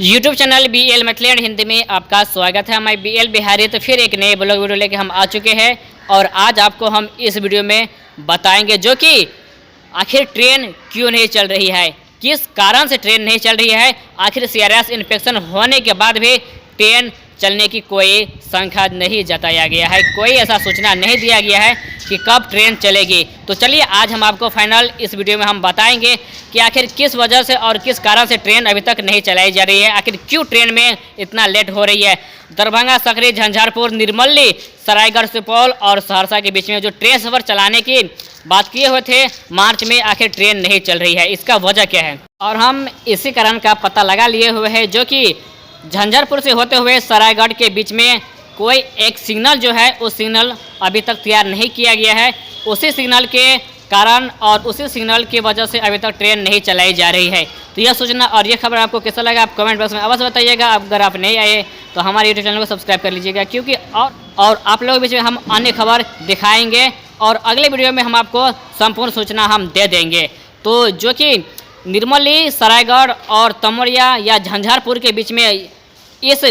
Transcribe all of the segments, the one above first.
YouTube channel BL Maithili Hindi में आपका स्वागत है। मैं BL बिहारी तो फिर एक नए ब्लॉग वीडियो लेके हम आ चुके हैं और आज आपको हम इस वीडियो में बताएंगे जो कि आखिर ट्रेन क्यों नहीं चल रही है, किस कारण से ट्रेन नहीं चल रही है। आखिर CRS इन्फेक्शन होने के बाद भी ट्रेन चलने की कोई संख्या नहीं जताया गया है, कोई ऐसा सूचना नहीं दिया गया है कि कब ट्रेन चलेगी। तो चलिए आज हम आपको फाइनल इस वीडियो में हम बताएंगे कि आखिर किस वजह से और किस कारण से ट्रेन अभी तक नहीं चलाई जा रही है, आखिर क्यों ट्रेन में इतना लेट हो रही है। दरभंगा, सकरी, झंझारपुर, निर्मली, सरायगढ़, सुपौल और सहरसा के बीच में जो ट्रेन सफ़र चलाने की बात किए हुए थे मार्च में, आखिर ट्रेन नहीं चल रही है, इसका वजह क्या है। और हम इसी कारण का पता लगा लिए हुए हैं जो कि झंझारपुर से होते हुए सरायगढ़ के बीच में कोई एक सिग्नल जो है उस सिग्नल अभी तक तैयार नहीं किया गया है। उसी सिग्नल के कारण और उसी सिग्नल की वजह से अभी तक ट्रेन नहीं चलाई जा रही है। तो यह सूचना और यह खबर आपको कैसा लगा आप कमेंट बॉक्स में अवश्य बताइएगा। अगर आप नहीं आए तो हमारे यूट्यूब चैनल को सब्सक्राइब कर लीजिएगा, क्योंकि और आप लोगों के बीच में हम अन्य खबर दिखाएंगे और अगले वीडियो में हम आपको संपूर्ण सूचना हम दे देंगे। तो जो कि निर्मली, सरायगढ़ और तमोरिया या झंझारपुर के बीच में इस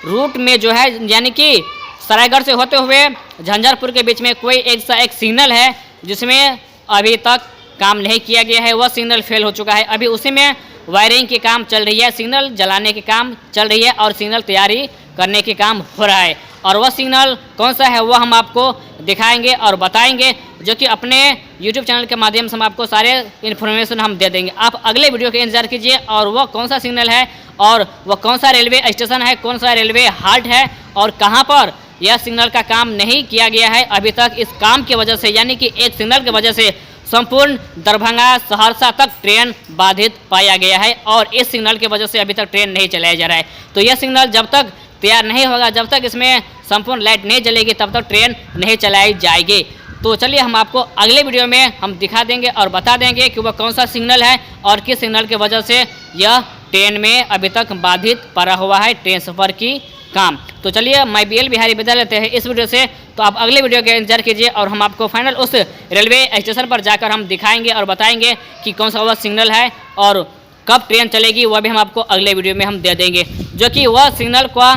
रूट में जो है, यानी कि सरायगढ़ से होते हुए झंझारपुर के बीच में कोई एक सिग्नल है जिसमें अभी तक काम नहीं किया गया है, वह सिग्नल फेल हो चुका है। अभी उसी में वायरिंग के काम चल रही है, सिग्नल जलाने के काम चल रही है और सिग्नल तैयारी करने के काम हो रहा है। और वह सिग्नल कौन सा है वह हम आपको दिखाएंगे और बताएंगे, जो कि अपने YouTube चैनल के माध्यम से हम आपको सारे इन्फॉर्मेशन हम दे देंगे। आप अगले वीडियो का इंतजार कीजिए और वह कौन सा सिग्नल है और वह कौन सा रेलवे स्टेशन है, कौन सा रेलवे हाल्ट है और कहाँ पर यह सिग्नल का काम नहीं किया गया है अभी तक। इस काम की वजह से, यानी कि एक सिग्नल की वजह से संपूर्ण दरभंगा, सहरसा तक ट्रेन बाधित पाया गया है और इस सिग्नल की वजह से अभी तक ट्रेन नहीं चलाया जा रहा है। तो यह सिग्नल जब तक तैयार नहीं होगा, जब तक इसमें संपूर्ण लाइट नहीं जलेगी, तब तक ट्रेन नहीं चलाई जाएगी। तो चलिए हम आपको अगले वीडियो में हम दिखा देंगे और बता देंगे कि वह कौन सा सिग्नल है और किस सिग्नल की वजह से यह ट्रेन में अभी तक बाधित पड़ा हुआ है ट्रेन सफ़र की काम। तो चलिए मैं BL बिहारी विदा लेते हैं इस वीडियो से। तो आप अगले वीडियो का इंतजार कीजिए और हम आपको फाइनल उस रेलवे स्टेशन पर जाकर हम दिखाएंगे और बताएंगे कि कौन सा वह सिग्नल है और कब ट्रेन चलेगी, वह भी हम आपको अगले वीडियो में हम दे देंगे। जो कि वह सिग्नल का,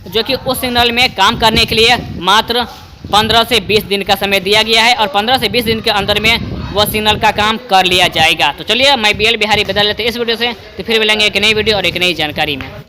जो कि उस सिग्नल में काम करने के लिए मात्र 15 से 20 दिन का समय दिया गया है और 15 से 20 दिन के अंदर में वह सिग्नल का काम कर लिया जाएगा। तो चलिए मैं BL बिहारी विदा लेते हैं इस वीडियो से। तो फिर मिलेंगे एक नई वीडियो और एक नई जानकारी में।